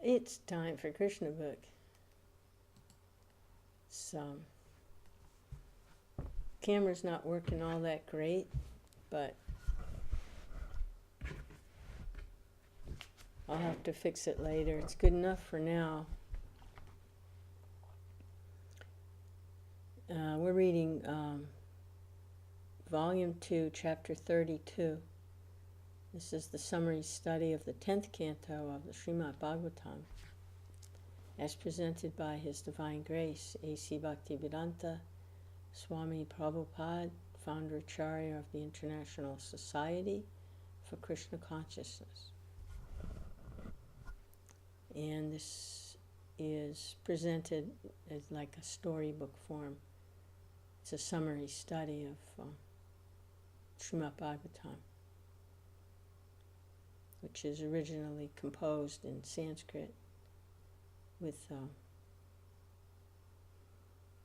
It's time for Krishna book. So, camera's not working all that great, but I'll have to fix it later. It's good enough for now. We're reading Volume 2, Chapter 32. This is the summary study of the 10th canto of the Srimad Bhagavatam, as presented by His Divine Grace, A.C. Bhaktivedanta Swami Prabhupada, founder Acharya of the International Society for Krishna Consciousness. And this is presented as like a storybook form. It's a summary study of Srimad Bhagavatam, which is originally composed in Sanskrit with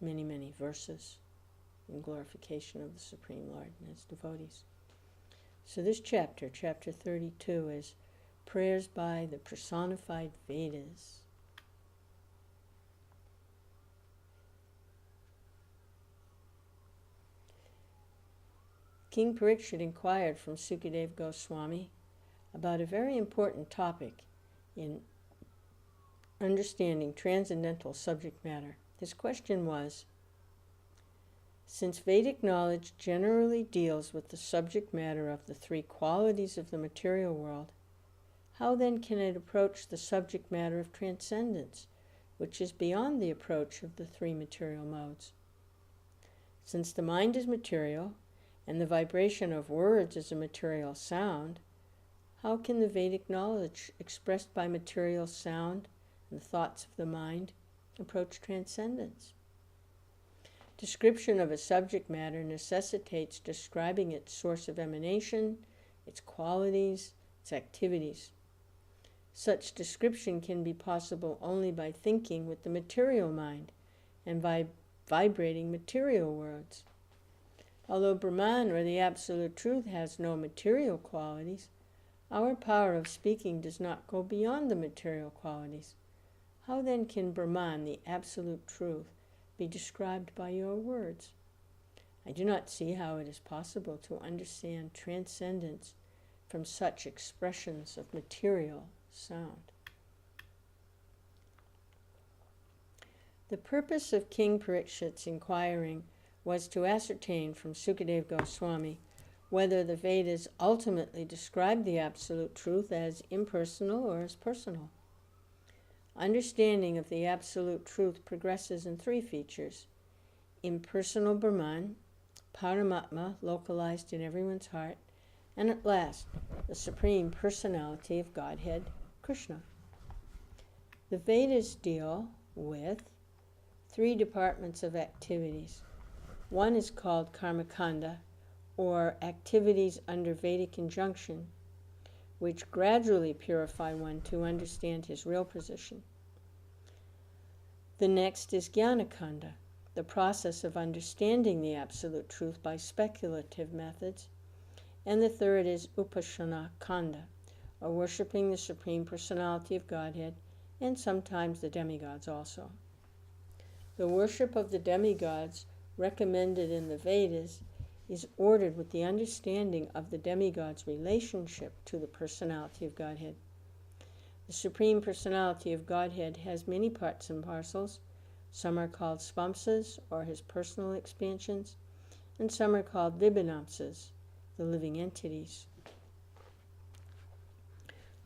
many, many verses in glorification of the Supreme Lord and His devotees. So this chapter, chapter 32, is Prayers by the Personified Vedas. King Parikshit inquired from Sukadeva Goswami about a very important topic in understanding transcendental subject matter. His question was, since Vedic knowledge generally deals with the subject matter of the three qualities of the material world, how then can it approach the subject matter of transcendence, which is beyond the approach of the three material modes? Since the mind is material, and the vibration of words is a material sound, how can the Vedic knowledge expressed by material sound and the thoughts of the mind approach transcendence? Description of a subject matter necessitates describing its source of emanation, its qualities, its activities. Such description can be possible only by thinking with the material mind and by vibrating material words. Although Brahman, or the Absolute Truth, has no material qualities, our power of speaking does not go beyond the material qualities. How then can Brahman, the Absolute Truth, be described by your words? I do not see how it is possible to understand transcendence from such expressions of material sound. The purpose of King Parikshit's inquiring was to ascertain from Sukadeva Goswami whether the Vedas ultimately describe the Absolute Truth as impersonal or as personal. Understanding of the Absolute Truth progresses in three features: impersonal Brahman, Paramatma, localized in everyone's heart, and at last, the Supreme Personality of Godhead, Krishna. The Vedas deal with three departments of activities. One is called Karmakanda, or activities under Vedic injunction, which gradually purify one to understand his real position. The next is Jnanakanda, the process of understanding the Absolute Truth by speculative methods. And the third is Upasana Kanda, or worshipping the Supreme Personality of Godhead, and sometimes the demigods also. The worship of the demigods recommended in the Vedas is ordered with the understanding of the demigod's relationship to the Personality of Godhead. The Supreme Personality of Godhead has many parts and parcels. Some are called svamsas, or his personal expansions, and some are called vibhanamsas, the living entities.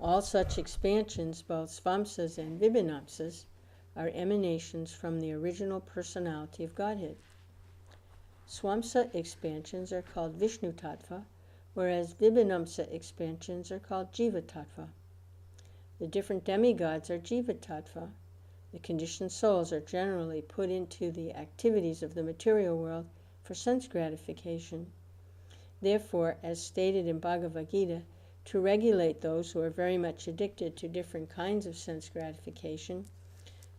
All such expansions, both svamsas and vibhanamsas, are emanations from the original Personality of Godhead. Swamsa expansions are called Vishnu Tattva, whereas Vibhanamsa expansions are called Jiva Tattva. The different demigods are Jiva Tattva. The conditioned souls are generally put into the activities of the material world for sense gratification. Therefore, as stated in Bhagavad-gītā, to regulate those who are very much addicted to different kinds of sense gratification,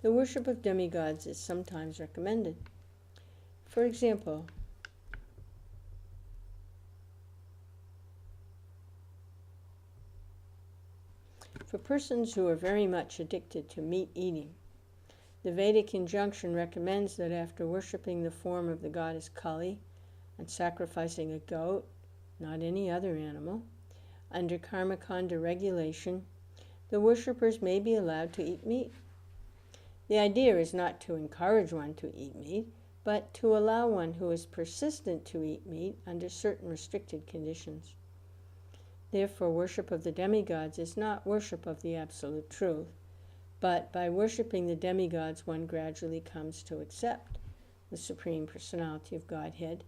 the worship of demigods is sometimes recommended. For example, For persons who are very much addicted to meat eating, the Vedic injunction recommends that after worshipping the form of the goddess Kali and sacrificing a goat, not any other animal, under karmakanda regulation, the worshippers may be allowed to eat meat. The idea is not to encourage one to eat meat, but to allow one who is persistent to eat meat under certain restricted conditions. Therefore, worship of the demigods is not worship of the absolute truth, but by worshipping the demigods one gradually comes to accept the Supreme Personality of Godhead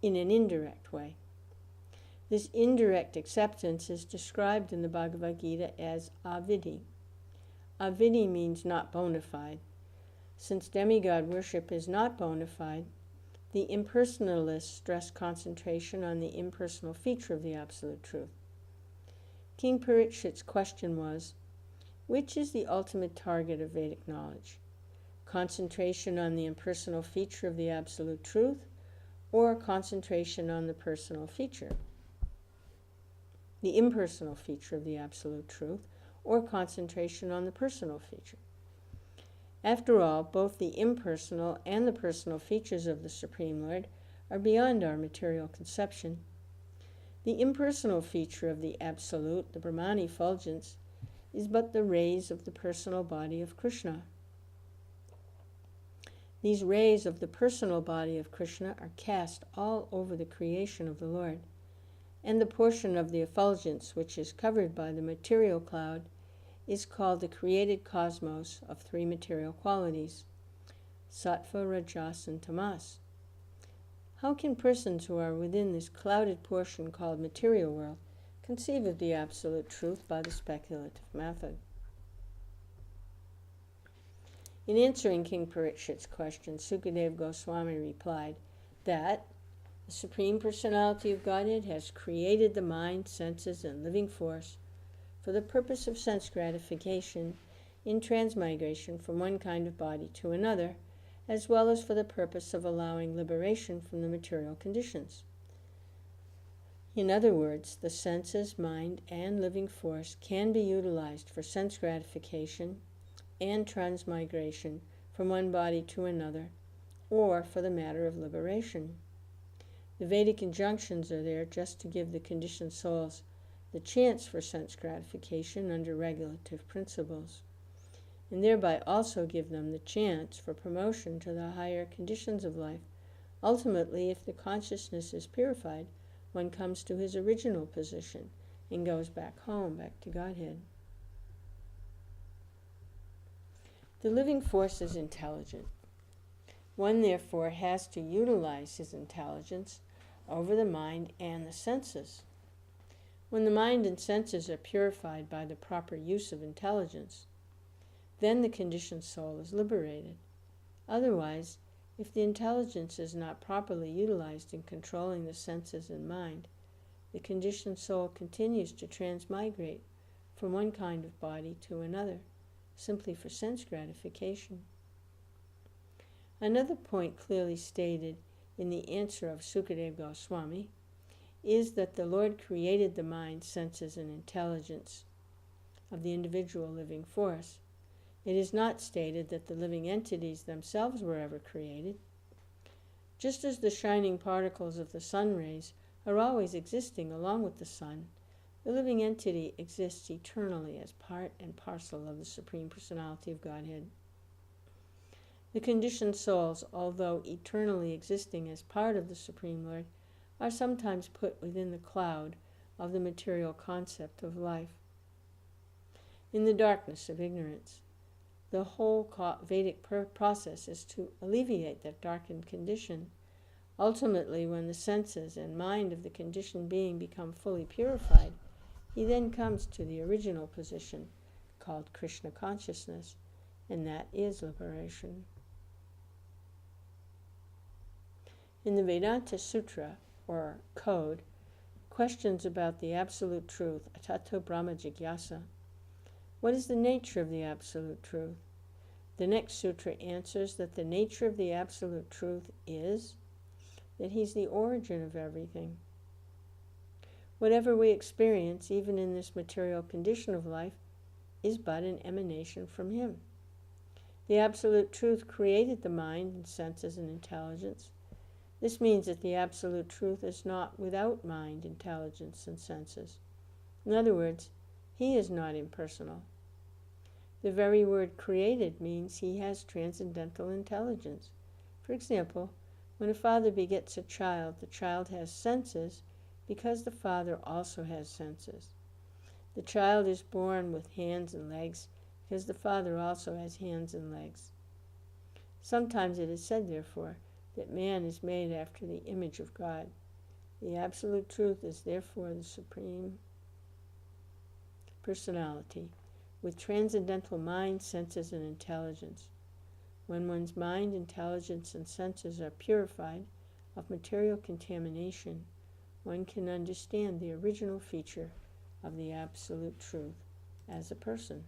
in an indirect way. This indirect acceptance is described in the Bhagavad-gītā as avidi. Avidi means not bona fide. Since demigod worship is not bona fide, the impersonalists stress concentration on the impersonal feature of the Absolute Truth. King Parikshit's question was, which is the ultimate target of Vedic knowledge? Concentration on the impersonal feature of the Absolute Truth, or concentration on the personal feature? The impersonal feature of the Absolute Truth, or concentration on the personal feature? After all, both the impersonal and the personal features of the Supreme Lord are beyond our material conception. The impersonal feature of the Absolute, the Brahman effulgence, is but the rays of the personal body of Krishna. These rays of the personal body of Krishna are cast all over the creation of the Lord, and the portion of the effulgence which is covered by the material cloud is called the created cosmos of three material qualities, sattva, rajas, and tamas. How can persons who are within this clouded portion called material world conceive of the absolute truth by the speculative method? In answering King Parikshit's question, Sukadeva Goswami replied that the Supreme Personality of Godhead has created the mind, senses, and living force for the purpose of sense gratification in transmigration from one kind of body to another, as well as for the purpose of allowing liberation from the material conditions. In other words, the senses, mind, and living force can be utilized for sense gratification and transmigration from one body to another, or for the matter of liberation. The Vedic injunctions are there just to give the conditioned souls the chance for sense gratification under regulative principles, and thereby also give them the chance for promotion to the higher conditions of life. Ultimately, if the consciousness is purified, one comes to his original position and goes back home, back to Godhead. The living force is intelligent. One, therefore, has to utilize his intelligence over the mind and the senses. When the mind and senses are purified by the proper use of intelligence, then the conditioned soul is liberated. Otherwise, if the intelligence is not properly utilized in controlling the senses and mind, the conditioned soul continues to transmigrate from one kind of body to another, simply for sense gratification. Another point clearly stated in the answer of Sukadeva Goswami is that the Lord created the mind, senses, and intelligence of the individual living force. It is not stated that the living entities themselves were ever created. Just as the shining particles of the sun rays are always existing along with the sun, the living entity exists eternally as part and parcel of the Supreme Personality of Godhead. The conditioned souls, although eternally existing as part of the Supreme Lord, are sometimes put within the cloud of the material concept of life. In the darkness of ignorance, the whole Vedic process is to alleviate that darkened condition. Ultimately, when the senses and mind of the conditioned being become fully purified, he then comes to the original position called Krishna consciousness, and that is liberation. In the Vedanta Sutra, or Code, questions about the Absolute Truth, Atato Brahma Jigyasa. What is the nature of the Absolute Truth? The next sutra answers that the nature of the Absolute Truth is that he's the origin of everything. Whatever we experience, even in this material condition of life, is but an emanation from him. The Absolute Truth created the mind and senses and intelligence. This means that the Absolute Truth is not without mind, intelligence, and senses. In other words, he is not impersonal. The very word created means he has transcendental intelligence. For example, when a father begets a child, the child has senses because the father also has senses. The child is born with hands and legs because the father also has hands and legs. Sometimes it is said, therefore, that man is made after the image of God. The Absolute Truth is therefore the Supreme Personality, with transcendental mind, senses, and intelligence. When one's mind, intelligence, and senses are purified of material contamination, one can understand the original feature of the Absolute Truth as a person.